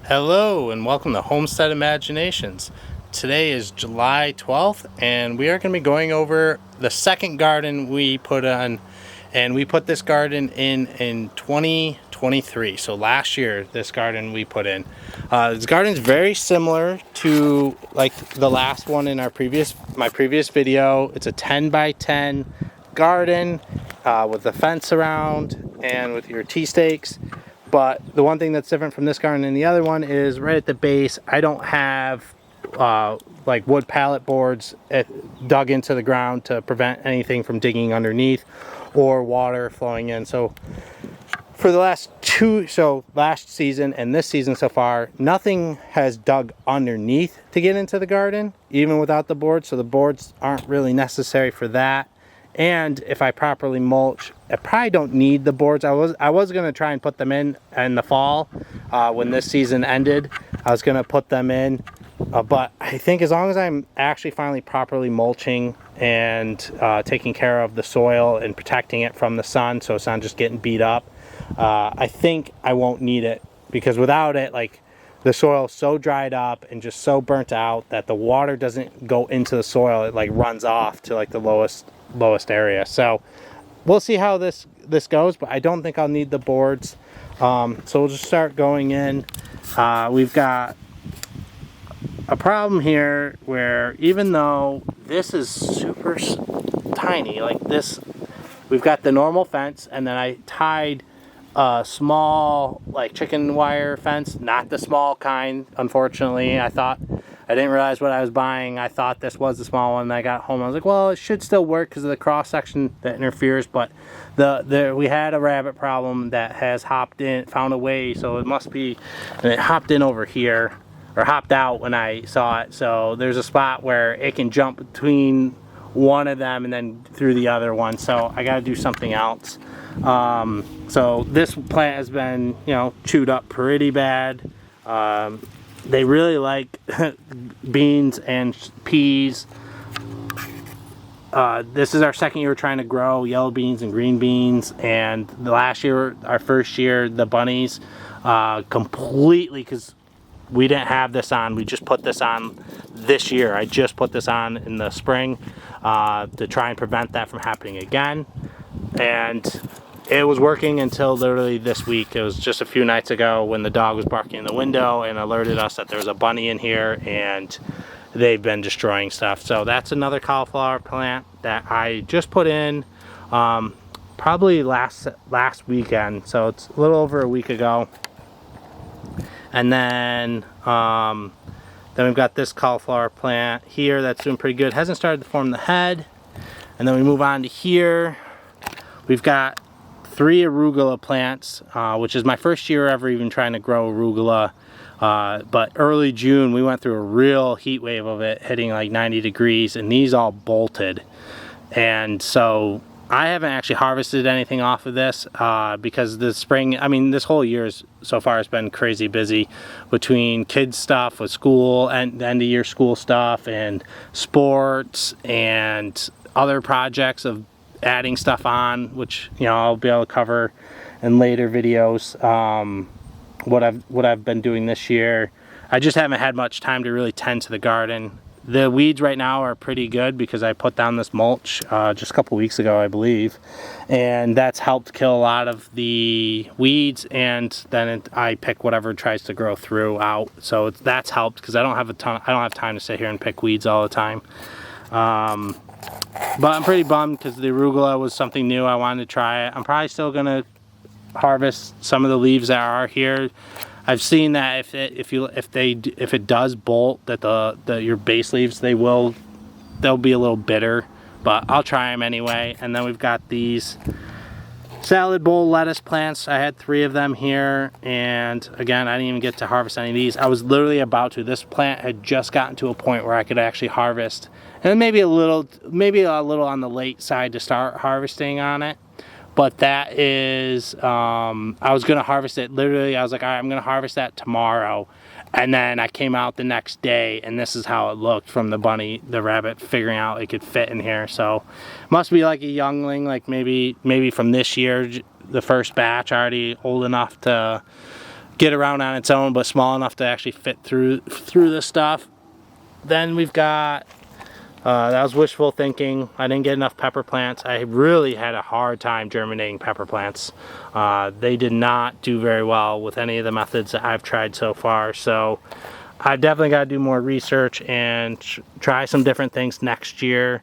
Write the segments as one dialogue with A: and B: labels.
A: Hello and welcome to Homestead Imaginations. Today is July 12th and we are going to be going over the second garden we put on, and we put this garden in 2023. So last year this garden we put in. This garden is very similar to like the last one in my previous video. It's a 10 by 10 garden with a fence around and with your tea stakes. But the one thing that's different from this garden and the other one is right at the base, I don't have like wood pallet boards dug into the ground to prevent anything from digging underneath or water flowing in. So for the last season and this season so far, nothing has dug underneath to get into the garden, even without the boards. So the boards aren't really necessary for that. And if I properly mulch, I probably don't need the boards. I was going to try and put them in the fall when this season ended. I was going to put them in, but I think as long as I'm actually finally properly mulching and taking care of the soil and protecting it from the sun so it's not just getting beat up, I think I won't need it, because without it, like, the soil is so dried up and just so burnt out that the water doesn't go into the soil. It like runs off to like the lowest area. So we'll see how this goes, but I don't think I'll need the boards. So we'll just start going in. We've got a problem here where even though this is super tiny, like this, we've got the normal fence, and then I tied a small like chicken wire fence, not the small kind, unfortunately. I didn't realize what I was buying. I thought this was the small one, and I got home, I was like, well, it should still work because of the cross section that interferes, but we had a rabbit problem that has hopped in, found a way, so it must be, and it hopped in over here, or hopped out when I saw it. So there's a spot where it can jump between one of them and then through the other one, so I got to do something else. So this plant has been, chewed up pretty bad. They really like beans and peas. This is our second year trying to grow yellow beans and green beans, and our first year, the bunnies completely, because we didn't have this on. We just put this on this year. I just put this on in the spring to try and prevent that from happening again. And it was working until literally this week. It was just a few nights ago when the dog was barking in the window and alerted us that there was a bunny in here, and they've been destroying stuff. So that's another cauliflower plant that I just put in probably last weekend. So it's a little over a week ago. And then we've got this cauliflower plant here that's doing pretty good. It hasn't started to form the head. And then we move on to here. We've got 3 arugula plants, which is my first year ever even trying to grow arugula. But early June, we went through a real heat wave of it, hitting like 90 degrees, and these all bolted. And so I haven't actually harvested anything off of this because the spring, this whole year so far has been crazy busy between kids stuff with school and end of year school stuff and sports and other projects of adding stuff on, which I'll be able to cover in later videos. What I've been doing this year, I just haven't had much time to really tend to the garden. The weeds right now are pretty good because I put down this mulch just a couple weeks ago, I believe, and that's helped kill a lot of the weeds, and then I pick whatever tries to grow out. So that's helped because I don't have time to sit here and pick weeds all the time. But I'm pretty bummed because the arugula was something new. I wanted to try it. I'm probably still gonna harvest some of the leaves that are here. I've seen that if it does bolt, that your base leaves they'll be a little bitter, but I'll try them anyway. And then we've got these salad bowl lettuce plants. I had 3 of them here, and again, I didn't even get to harvest any of these. I was literally about to. This plant had just gotten to a point where I could actually harvest, and maybe a little on the late side to start harvesting on it. But that is, I was going to harvest it. Literally, I was like, all right, I'm going to harvest that tomorrow. And then I came out the next day, and this is how it looked from the rabbit figuring out it could fit in here. So must be like a youngling, like maybe from this year, the first batch, already old enough to get around on its own, but small enough to actually fit through this stuff. Then we've got, that was wishful thinking. I didn't get enough pepper plants. I really had a hard time germinating pepper plants. They did not do very well with any of the methods that I've tried so far. So I definitely got to do more research and try some different things next year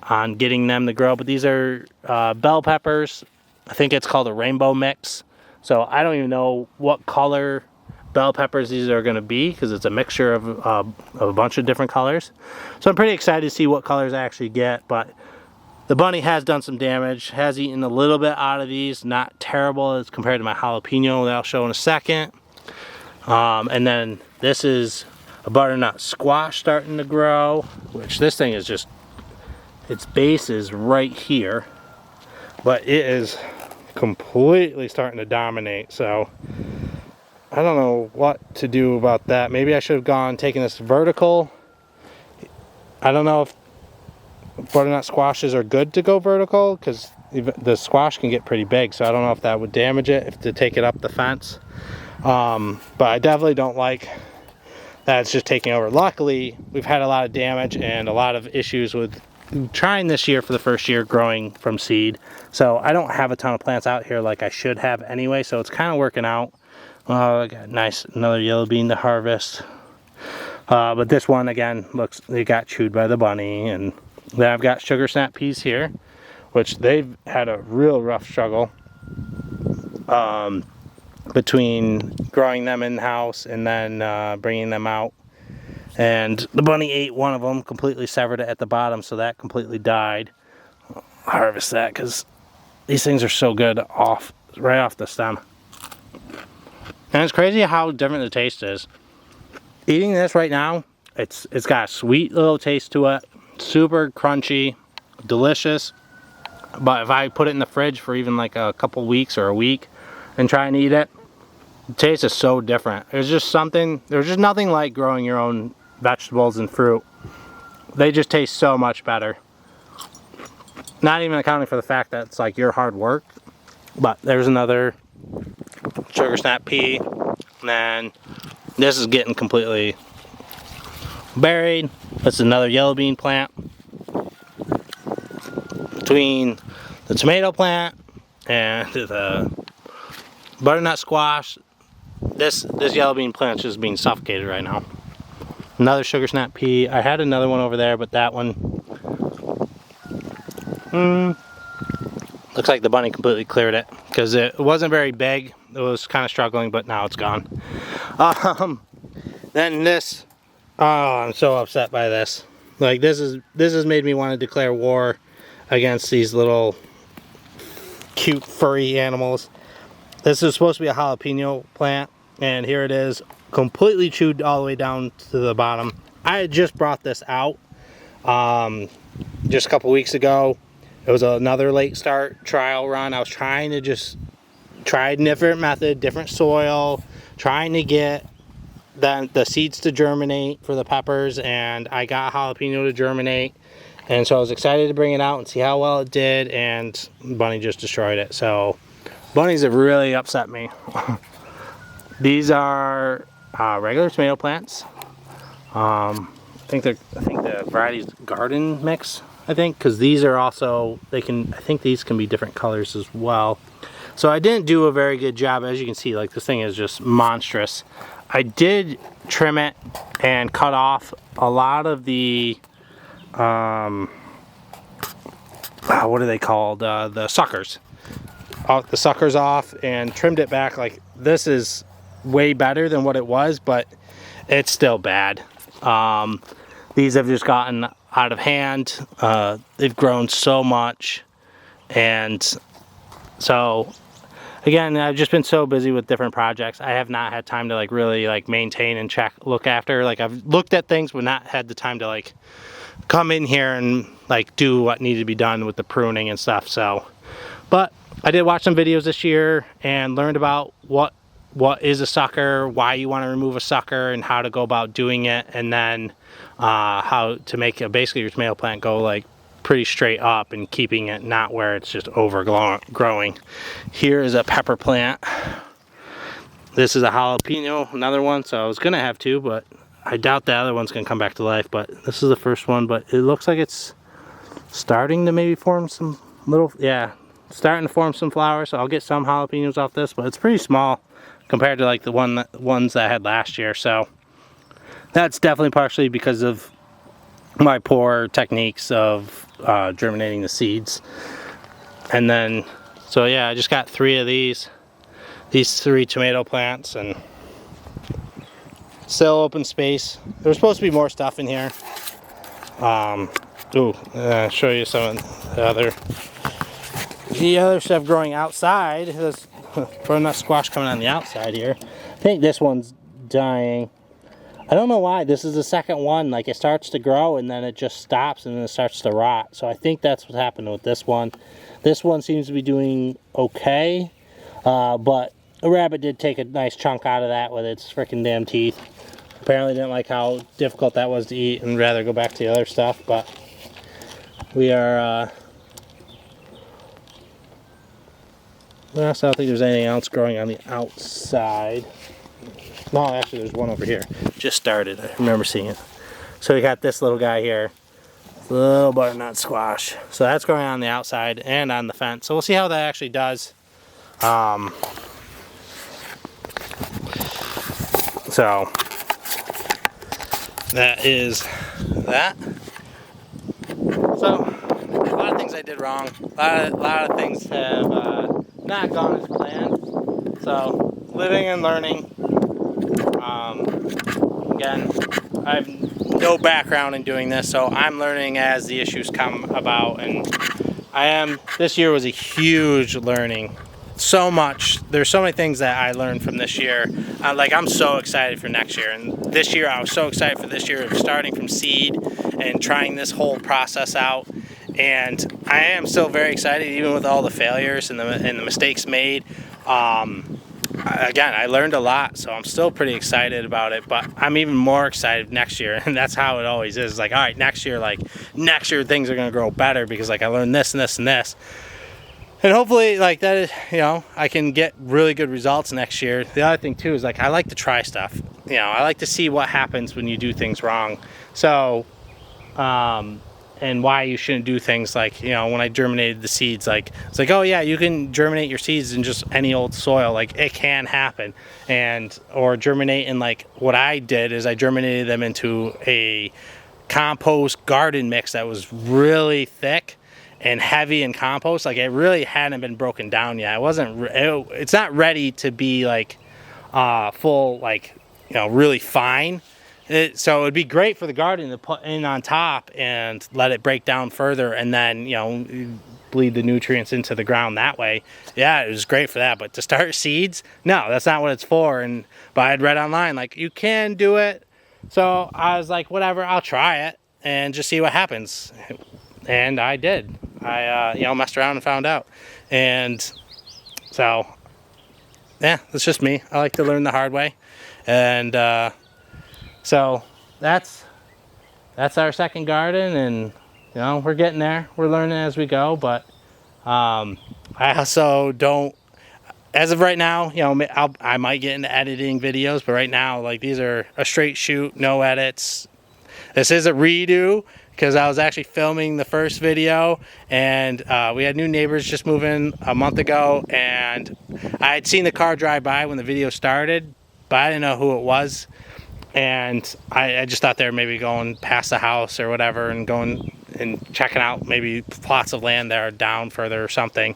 A: on getting them to grow. But these are bell peppers. I think it's called a rainbow mix. So I don't even know what color bell peppers these are going to be, because it's a mixture of a bunch of different colors. So I'm pretty excited to see what colors I actually get. But the bunny has done some damage, has eaten a little bit out of these, not terrible as compared to my jalapeno that I'll show in a second. And then this is a butternut squash starting to grow, which this thing is just, its base is right here, but it is completely starting to dominate. So I don't know what to do about that. Maybe I should have taken this vertical. I don't know if butternut squashes are good to go vertical, because the squash can get pretty big, so I don't know if that would damage it if to take it up the fence. But I definitely don't like that it's just taking over. Luckily, we've had a lot of damage and a lot of issues with trying this year for the first year growing from seed. So I don't have a ton of plants out here like I should have anyway, so it's kind of working out. I got another yellow bean to harvest. But this one again looks, it got chewed by the bunny. And then I've got sugar snap peas here, which they've had a real rough struggle between growing them in house and then bringing them out. And the bunny ate one of them, completely severed it at the bottom, so that completely died. I'll harvest that because these things are so good right off the stem. And it's crazy how different the taste is. Eating this right now, it's got a sweet little taste to it, super crunchy, delicious. But if I put it in the fridge for even like a couple weeks or a week and try and eat it, the taste is so different. There's just nothing like growing your own vegetables and fruit. They just taste so much better. Not even accounting for the fact that it's like your hard work. But there's another sugar snap pea, and then this is getting completely buried. That's another yellow bean plant. Between the tomato plant and the butternut squash, this yellow bean plant is just being suffocated right now. Another sugar snap pea. I had another one over there, but that one looks like the bunny completely cleared it because it wasn't very big. It was kind of struggling, but now it's gone. Then this, oh, I'm so upset by this. Like this has made me want to declare war against these little cute furry animals. This is supposed to be a jalapeno plant, and here it is, completely chewed all the way down to the bottom. I had just brought this out just a couple weeks ago. It was another late start trial run. I was trying to just try a different method, different soil, trying to get the seeds to germinate for the peppers, and I got jalapeno to germinate. And so I was excited to bring it out and see how well it did, and Bunny just destroyed it. So bunnies have really upset me. These are regular tomato plants. I think the variety's garden mix, I think, because these are also, I think these can be different colors as well. So I didn't do a very good job. As you can see, like, this thing is just monstrous. I did trim it and cut off a lot of the what are they called, the suckers. The suckers off and trimmed it back. Like, this is way better than what it was, but it's still bad. These have just gotten out of hand. They've grown so much, and so again, I've just been so busy with different projects. I have not had time to like really like maintain and look after. Like, I've looked at things but not had the time to like come in here and like do what needed to be done with the pruning and stuff. So, but I did watch some videos this year and learned about what is a sucker, why you want to remove a sucker, and how to go about doing it, and then how to make basically your tomato plant go like pretty straight up and keeping it not where it's just overgrowing. Here is a pepper plant. This is a jalapeno, another one. So I was gonna have two, but I doubt the other one's gonna come back to life. But this is the first one, but it looks like it's starting to maybe form some little, yeah, starting to form some flowers. So I'll get some jalapenos off this, but it's pretty small compared to like the ones that I had last year. So that's definitely partially because of my poor techniques of germinating the seeds. And then, so yeah, I just got 3 of these 3 tomato plants, and still open space. There's supposed to be more stuff in here. Show you some of the other stuff growing outside. There's butternut squash coming on the outside here. I think this one's dying. I don't know why. This is the second one. Like, it starts to grow and then it just stops and then it starts to rot. So I think that's what happened with this one. This one seems to be doing okay, but a rabbit did take a nice chunk out of that with its freaking damn teeth. Apparently didn't like how difficult that was to eat and rather go back to the other stuff. But we are I don't think there's anything else growing on the outside. No, actually there's one over here. Just started. I remember seeing it. So we got this little guy here. Little butternut squash. So that's growing on the outside and on the fence. So we'll see how that actually does. So that is that. So a lot of things I did wrong. A lot of things have not gone as planned. So living and learning. Again, I have no background in doing this, so I'm learning as the issues come about, and this year was a huge learning. So much, there's so many things that I learned from this year. Like, I'm so excited for next year, and this year I was so excited for this year of starting from seed and trying this whole process out. And I am still very excited, even with all the failures and the mistakes made. Again, I learned a lot, so I'm still pretty excited about it, but I'm even more excited next year, and that's how it always is. Like, all right, next year things are going to grow better because, like, I learned this and this and this. And hopefully, like, that is, I can get really good results next year. The other thing, too, is, like, I like to try stuff. I like to see what happens when you do things wrong. So, and why you shouldn't do things like, when I germinated the seeds, like, it's like, oh yeah, you can germinate your seeds in just any old soil. Like, it can happen. Or germinate in, like, what I did is I germinated them into a compost garden mix that was really thick and heavy in compost. Like, it really hadn't been broken down yet. It's not ready to be like full, like, really fine. So it would be great for the garden to put in on top and let it break down further, and then bleed the nutrients into the ground that way. Yeah, it was great for that. But to start seeds, no, that's not what it's for. But I had read online, like, you can do it. So I was like, whatever, I'll try it and just see what happens. And I did. I messed around and found out. And so yeah, that's just me. I like to learn the hard way. And so that's our second garden, and we're getting there. We're learning as we go, but I also don't, as of right now, I might get into editing videos, but right now, like, these are a straight shoot, no edits. This is a redo because I was actually filming the first video, and we had new neighbors just move in a month ago, and I had seen the car drive by when the video started, but I didn't know who it was. And I just thought they were maybe going past the house or whatever and going and checking out maybe plots of land that are down further or something.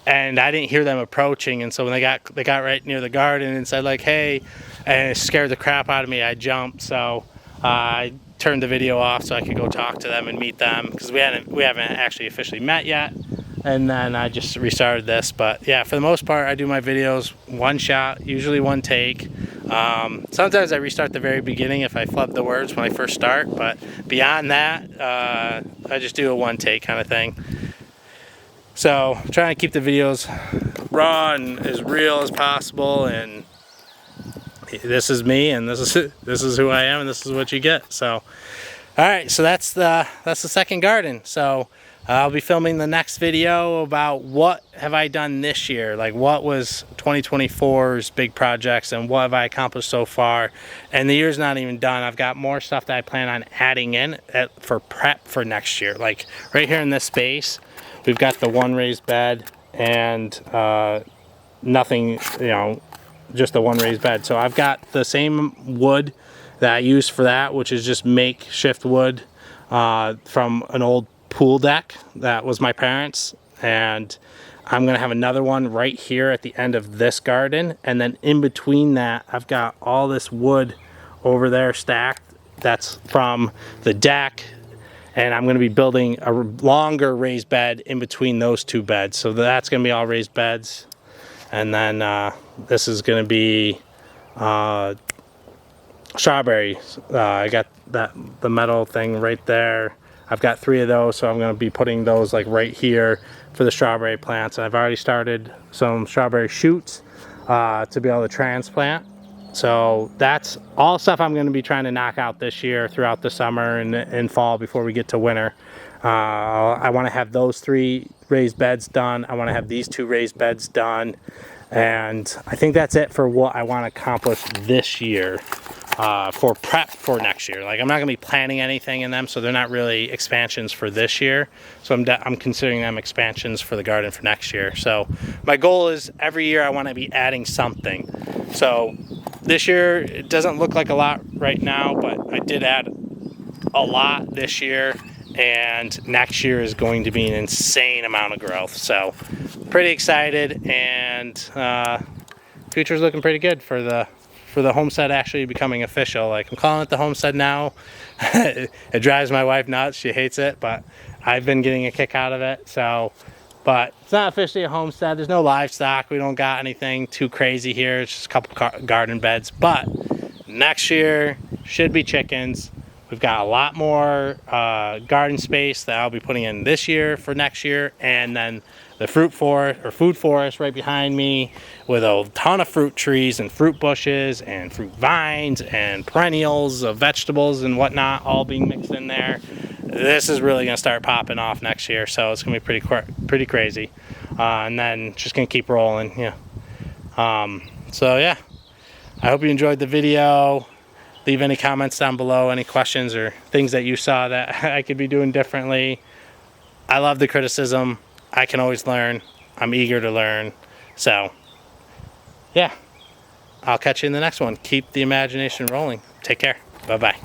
A: And I didn't hear them approaching, and so when they got right near the garden and said, like, hey, and it scared the crap out of me. I jumped, so I turned the video off so I could go talk to them and meet them, because we haven't actually officially met yet. And then I just restarted this. But yeah, for the most part, I do my videos one shot, usually one take. Sometimes I restart the very beginning if I flub the words when I first start, but beyond that, I just do a one take kind of thing. So I'm trying to keep the videos raw and as real as possible, and this is me, and this is who I am, and this is what you get. So all right, so that's the second garden. So I'll be filming the next video about what have I done this year, like what was 2024's big projects and what have I accomplished so far. And the year's not even done. I've got more stuff that I plan on adding in for prep for next year. Like right here in this space, we've got the one raised bed and nothing, you know, just the one raised bed. So I've got the same wood that I use for that, which is just makeshift wood from an old pool deck that was my parents', and I'm gonna have another one right here at the end of this garden, and then in between that I've got all this wood over there stacked that's from the deck, and I'm gonna be building a longer raised bed in between those two beds. So that's gonna be all raised beds, and then this is gonna be strawberry. I got the metal thing right there. I've got 3 of those, so I'm going to be putting those like right here for the strawberry plants. I've already started some strawberry shoots to be able to transplant. So that's all stuff I'm going to be trying to knock out this year throughout the summer and fall before we get to winter. I want to have those 3 raised beds done. I want to have these 2 raised beds done. And I think that's it for what I want to accomplish this year. For prep for next year. Like I'm not gonna be planning anything in them, so they're not really expansions for this year. So I'm considering them expansions for the garden for next year. So my goal is every year I want to be adding something. So this year it doesn't look like a lot right now, but I did add a lot this year, and next year is going to be an insane amount of growth. So pretty excited, and future's looking pretty good for the homestead actually becoming official. Like I'm calling it the homestead now. It drives my wife nuts. She hates it, but I've been getting a kick out of it. So, but it's not officially a homestead. There's no livestock. We don't got anything too crazy here. It's just a couple garden beds. But next year should be chickens. We've got a lot more garden space that I'll be putting in this year for next year, and then the fruit forest or food forest right behind me with a ton of fruit trees and fruit bushes and fruit vines and perennials of vegetables and whatnot all being mixed in there. This is really gonna start popping off next year, so it's gonna be pretty crazy, and then just gonna keep rolling. So yeah, I hope you enjoyed the video. Leave any comments down below, any questions or things that you saw that I could be doing differently. I love the criticism. I can always learn. I'm eager to learn. So, yeah. I'll catch you in the next one. Keep the imagination rolling. Take care. Bye-bye.